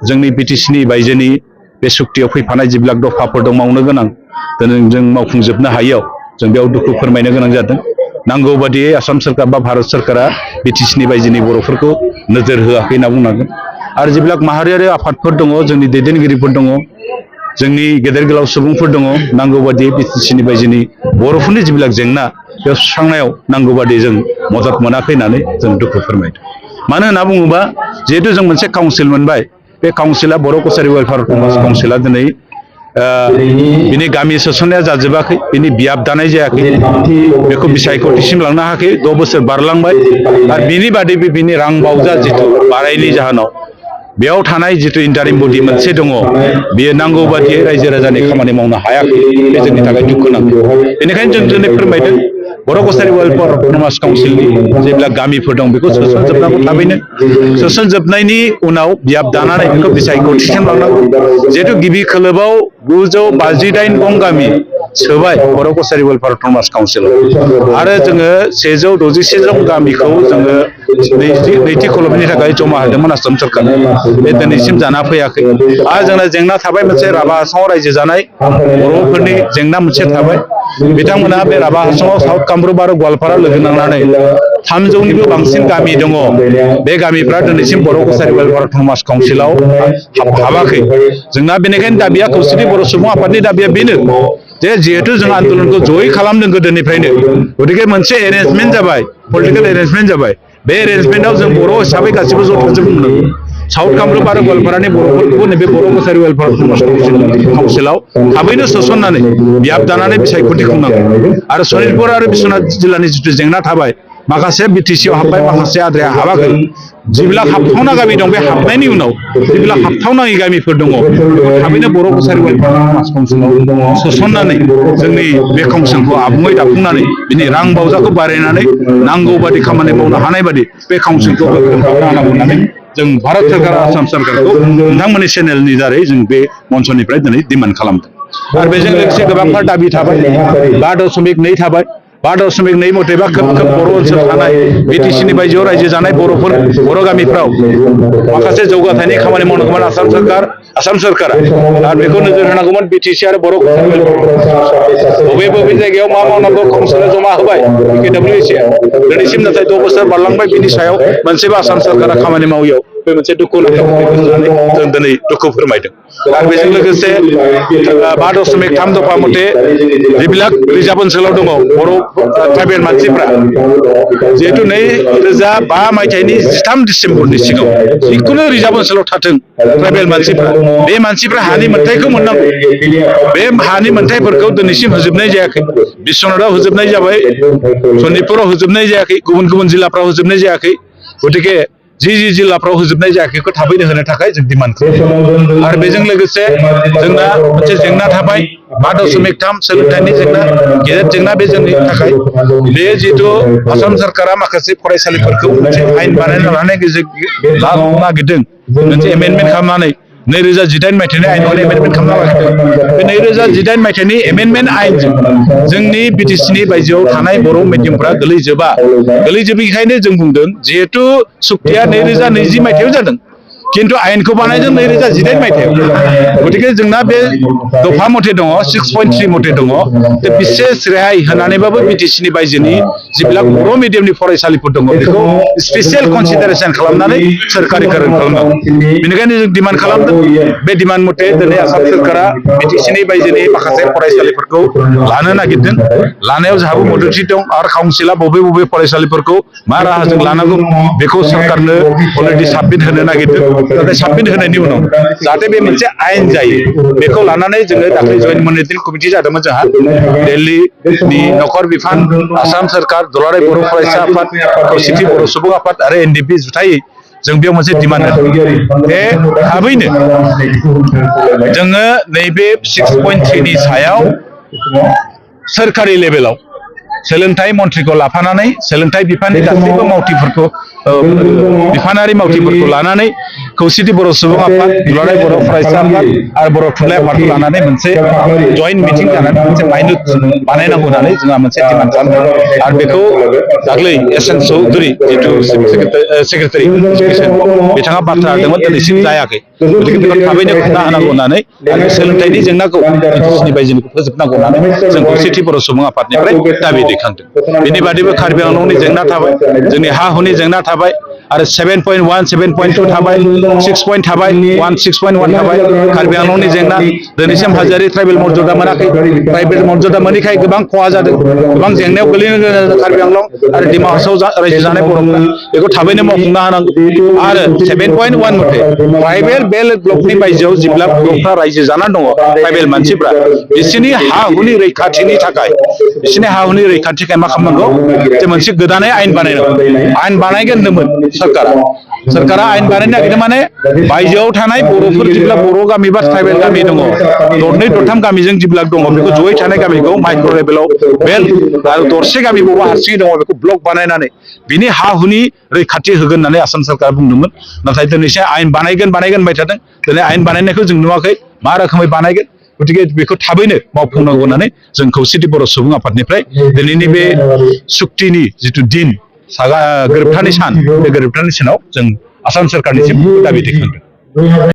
जोंनि बिटिसिनि बायजोनि बे सुक्तियाव फैफानाय जिबिलाक दफाफोर दं मावनो गोनां जों मावफुंजोबनो हायैयाव जों बेयाव दुखु फोरमायनो गोनां जादों। नांगौ बादियै आसाम सोरखार बा भारत सोरखारा बिटिसिनि बायजोनि बर'फोरखौ नोजोर होआखै होनना बुंनांगोन। आरो जिबिलाक माहारियारि आफादफोर दङ, जोंनि दैदेनगिरिफोर दङ, जोंनि गेदेर गोलाव सुबुंफोर दङ, नांगौ बादियै बिटिसिनि बायजोनि बर'फोरनि जिबिलाक जेंना बेयाव सुस्रांनायाव नांगौ बादि जों मदद मोनाखै होननानै जों दुखु फोरमायदों। मानो होनना बुङोबा जिहेतु जों मोनसे काउन्सिल मोनबाय, बे काउन्सिला बर' कसारि वेलफेयार काउन्सिला दिनै बिनि गामि सोसननाया जाजोबाखै, बिनि बियाब दानाय जायाखै, बेखौ बिसायख'थिसिम लांनो हायाखै, 6 बोसोर बारलांबाय आरो बिनि बादैबो बिनि रां बावजा जिथु बारायनि जाहोनाव बेयाव थानाय जिथु इन्टारिम बडि मोनसे दङ, बेयो नांगौ बादियै रायजो राजानि खामानि मावनो हायाखै। बे जोंनि थाखाय दुखु नांगौ। बेनिखायनो जों दिनै फोरमायदों बर' कसारि वेलफेयार अट'नमास काउन्सिलनि जेब्ला गामिफोर दं बेखौ सोसनजोबनांगौ थाबैनो। सोसनजोबनायनि उनाव बियाब दानानै बेखौ बिसायख'थिसिम लांनांगौ। जिहेतु गिबि खोलोबाव 958 गं गामि सोबाय बर' कसारि वेलफेयार अट'नमास काउन्सिलाव, आरो जोङो 166 जन गामिखौ जोङो नैथि खोलोबनि थाखाय जमा होदोंमोन आसाम सोरखार। बे दिनैसिम जाना फैयाखै। आरो जोंना जेंना थाबाय मोनसे राभा हासङाव रायजो जानाय बर'फोरनि जेंना मोनसे थाबाय। बिथांमोना बे राभा हासङाव साउथ कामरुप आरो गवालपारा लोगो नांनानै 300निबो बांसिन गामि दङ। बे गामिफ्रा दिनैसिम बर' कसारि वेलफेयार अट'नमास काउन्सिलाव हाबाखै। जोंना बेनिखायनो दाबिया खौसेथि बर' सुबुं आफादनि दाबिया बेनो जे जिहेतु जों आन्दोलनखौ जयै खालामदों गोदोनिफ्रायनो, गतिके मोनसे एरेन्जमेन्ट जाबाय, पलिटिकेल एरेन्जमेन्ट जाबाय। बे एरेन्जमेन्टआव जों बर' हिसाबै गासिबो ज' थांजोबनांगौ। साउथ कामरुप आरो गवालपारानि बर'फोरखौबो नैबे बर' कसारि वेलफेयार अट'नमास काउन्सिलाव थाबैनो सोसननानै बियाब दानानै बिसायख'थि खुंनांगौ। आरो सनितपुर आरो बिश्वनाथ जिल्लानि जिथु जेंना थाबाय, माखासे बिटिसिआव हाबबाय, माखासे आद्राया हाबाखै। जिबिलाक हाबथावना गामि दं, बे हाबनायनि उनाव जिबिलाक हाबथावनाङि गामिफोर दङ, बेखौ थाबैनो बर' कसारि वेलफेयार अट'नमास काउन्सिलाव सोसननानै जोंनि बे काउन्सिलखौ आबुङै दाफुंनानै बिनि रां बावजाखौ बारायनानै नांगौ बादि खामानि मावनो हानाय बादि बे काउन्सिलखौ गोख्रों खालामनो हानांगौ होननानै जों भारत सोरकार आसाम सोरकारखौ नोंथांमोननि चेनेलनि दारै जों बे मन्चनिफ्राय दिनै डिमान्ड खालामदों। आरो बेजों लोगोसे गोबांथार दाबि थाबाय, 5.2 थाबाय। 5.2 मथेबा खोब बर' ओनसोल थानाय बिटिसिनि बायजोआव रायजो जानाय बर'फोर, बर' गामिफ्राव माखासे जौगाथायनि खामानि मावनांगौमोन आसाम सोरकारा। आरो बेखौ नोजोर होनांगौमोन बिटिसि आरो बर' कसारि वेलफेयार बबे जायगायाव मा मावनांगौ काउन्सिला जमा होबाय PKWC दिनैसिम, नाथाय 6 बोसोर बारलांबाय, बिनि सायाव मोनसेबो आसाम सोरकारा खामानि मावैयाव बे मोनसे दुखु नांथाव होननानै जों दिनै दुखु फोरमायदों। आरो बेजों लोगोसे 5.3 दफा मथे जिबिलाक रिजार्भ ओनसोलाव दङ बर' ट्राइबेल मानसिफ्रा, जिहेतु 2005 मायथाइनि 13 डिसेम्बरनि सिगाङाव जिखुनु रिजार्भ ओनसोलाव थाथों ट्राइबेल मानसिफ्रा, बे मानसिफ्रा हानि मोनथायखौ मोननांगौ। बे हानि मोनथायफोरखौ दिनैसिम होजोबनाय जायाखै। बिश्वनाथाव होजोबनाय जाबाय, सनितपुराव होजोबनाय जायाखै, गुबुन गुबुन जिल्लाफ्राव होजोबनाय जायाखै। गतिके जि जिल्लाफ्राव होजोबनाय जायाखै बेखौ थाबैनो होनो थाखाय जों डिमान्ड खालामो। आरो बेजों लोगोसे जोंना मोनसे जेंना थाबाय, 5.3 सोलोंथाइनि जेंना, गेदेर जेंना बे जोंनि थाखाय। बे जिहेतु आसाम सोरकारा माखासे फरायसालिफोरखौ मोनसे आयेन बानायना लानो नागिरदों, मोनसे एमेन्डमेन्ट खालामनानै 2018 मायथाइनि आयेनाव एमेन्डमेन्ट खालामना लागिरदों। बे 2018 मायथाइनि एमेन्डमेन्ट आयेनजों जोंनि बिटिसिनि बायजोआव थानाय बर' मिडियामफ्रा गोलैजोबैखायनो जों बुंदों, जिहेतु सुक्तिया 2020 मायथाइयाव जादों, खिन्थु आयेनखौ बानायदों 2018 मायथाइयाव। गतिके जोंना बे दफा मथे दङ, 6.3 मथे दङ, बिसेस रेहाय होनानैबाबो बिटिसिनि बायजोनि जिबिलाक बर' मिडियामनि फरायसालिफोर दङ, बेखौ स्पेसियेल कनसिडारेसन खालामनानै सोरखारिकरण खालामनांगौ। बेनिखायनो जों डिमान्ड खालामदों। बे डिमान्ड मथे दिनै आसाम सोरकारा बिटिसिनि बायजोनि माखासे फरायसालिफोरखौ लानो नागिरदों। लानायाव जोंहाबो मददथि दं, आरो काउन्सिला बबे फरायसालिफोरखौ मा राहाजों लानांगौ बेखौ सरकारनो अलरेडि साबमिट होनो नागिरदों। नाथाय साबमिट होनायनि उनाव जाहाथे बे मोनसे आयेन जायो, बेखौ लानानै जोङो दाख्लै जयेन्ट मनिटरिं कमिटि जादोंमोन जोंहा दिल्लीनि नखर बिफान, आसाम सोरकार, दुलाराय बर' फरायसा आफाद, खौसेथि बर' सुबुं आफाद आरो NDP जुथायै जों बेयाव मोनसे डिमान्ड होदों। बे थाबैनो जोङो नैबे 6.3 नि सायाव सोरखारि लेभेलाव सोलोंथाइ मन्थ्रिखौ लाफानानै सोलोंथाइ बिफाननि गासैबो मावथिफोरखौ बिफानारि मावथिफोरखौ लानानै खौसेथि बर' सुबुं आफाद, दुलाराय बर' फरायसा आफाद आरो बर' थुनलाइ आफादखौ लानानै मोनसे जयेन्ट मिटिं जानानै मोनसे माइनर बानायनांगौ होननानै जोंहा मोनसे डिमान्ड खालामदों आरो बेखौ दाख्लै एस.एन. चौधुरी जिथु सेक्रेटारि एडुकेसन बिथाङा बाथ्रा होदोंमोन दिनैसिम जायाखै गतिके बेखौ थाबैनो खुंना होनांगौ होननानै आरो सोलोंथाइनि जेंनाखौ बिटिसिनि बायजोनिखौ फोजोबनांगौ होननानै जों खौसेथि बर' सुबुं आफादनिफ्राय दाबि दैखांदों। बेनि बादैबो कार्बि आंलंनि जेंना थाबाय, जोंनि हा हुनि जेंना थाबाय आरो 7.1, 7.2 थाबाय, 6 पॉइंट थाबाय, 6.1 थाबाय, कार्बि आंलंनि जेंना दिनैसिम हाजोआरि ट्राइबेल मर्यादा मोनाखै, ट्राइबेल मर्यादा मोनैखाय गोबां खहा जादों, गोबां जेंनायाव गोलैनो गोनां जादों कार्बि आंलं आरो डिमा हासाव रायजो जानाय बर'फ्रा बेखौ थाबैनो मावफुंना होनांगौ आरो 7.1 मथे ट्राइबेल बेल्ट ब्लकनि बायजोआव जेब्ला बर'फ्रा रायजो जानानै दङ ट्राइबेल मानसिफ्रा बिसोरनि हा हुनि रैखाथिनि थाखाय बिसोरनि हा हुनि रैखाथिनि थाखाय मा खालामनांगौ जे मोनसे गोदानै आयेन बानायनांगौ। आयेन बानायगोन होनदोंमोन सोरकारा आयेन बानायनो नागिरदों माने बायजोआव थानाय बर'फोर जेब्ला बर' गामि बा ट्राइबेल गामि दङ दरनै दरथाम गामिजों जेब्ला दङ बेखौ जयै थानाय गामिखौ माइक्र' लेभेलाव बेल्ट आरो दरसे गामि बबेबा हारसिङै दङ बेखौ ब्लक बानायनानै बिनि हा हुनि रैखाथि होगोन होननानै आसाम सरकारा बुंदोंमोन। नाथाय दिनैसो आयेन बानायगोन होनबाय थादों, दिनै आयेन बानायनायखौ जों नुवाखै मा रोखोमै बानायगोन। गतिके बेखौ थाबैनो मावफुंनांगौ होननानै जों खौसेथि बर' सुबुं आफादनिफ्राय दिनैनि बे सुक्तिनि जिथु दिन गोरोबथानि सान बे गोरोबथानि सानाव जों आसाम सरकारनिसिम दाबि दैखांदों।